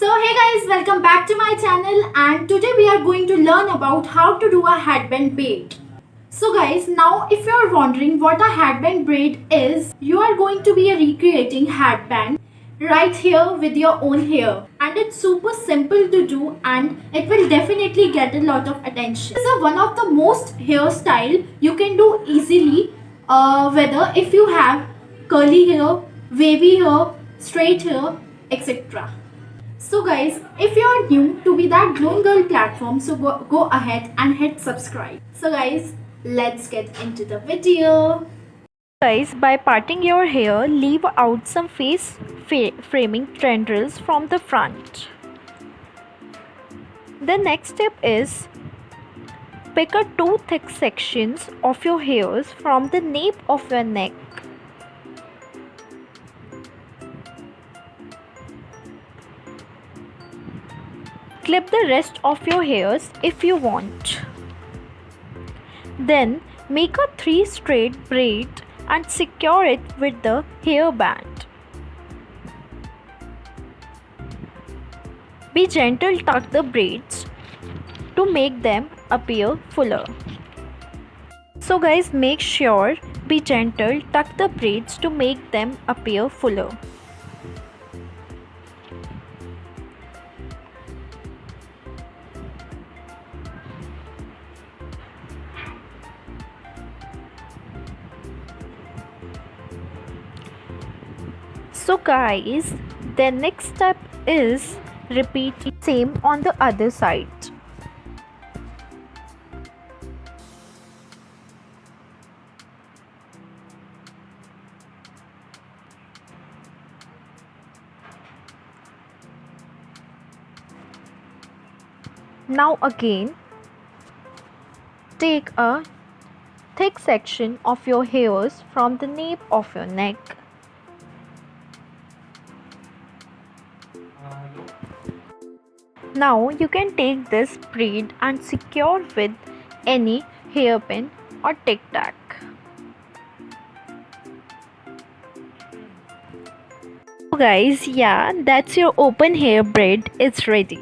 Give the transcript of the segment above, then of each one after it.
So hey guys, welcome back to my channel, and today we are going to learn about how to do a headband braid. So guys, now if you are wondering what a headband braid is, you are going to be recreating headband right here with your own hair, and it's super simple to do and it will definitely get a lot of attention. This is one of the most hairstyle you can do easily, whether if you have curly hair, wavy hair, straight hair, etc. So guys, if you are new to be that glowing girl platform, so go ahead and hit subscribe. So guys, let's get into the video. Guys, by parting your hair, leave out some face framing tendrils from the front. The next step is pick up two thick sections of your hairs from the nape of your neck. Clip the rest of your hairs if you want. Then make a 3 straight braid and secure it with the hairband. Be gentle, tuck the braids to make them appear fuller. So guys, make sure be gentle, tuck the braids to make them appear fuller. So guys, the next step is repeat same on the other side. Now again, take a thick section of your hairs from the nape of your neck. Now you can take this braid and secure with any hairpin or tic tac. So guys, yeah, that's your open hair braid is ready.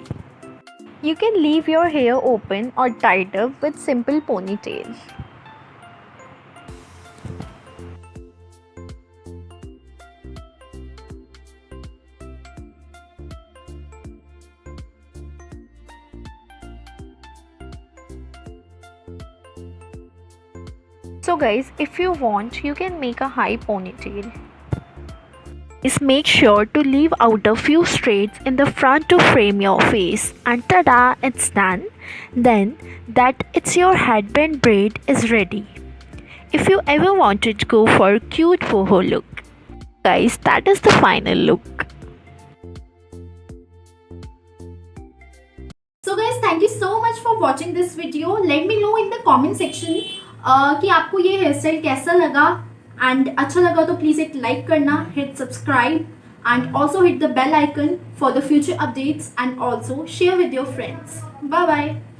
You can leave your hair open or tied up with simple ponytail. So guys, if you want, you can make a high ponytail. Just make sure to leave out a few straights in the front to frame your face, and tada, it's done. Then it's your headband braid is ready. If you ever wanted to go for a cute boho look, guys, that is the final look. So guys, thank you so much for watching this video. Let me know in the comment section कि आपको ये hair style कैसा लगा, and अच्छा लगा तो please एक like करना, hit subscribe and also hit the bell icon for the future updates, and also share with your friends. Bye bye.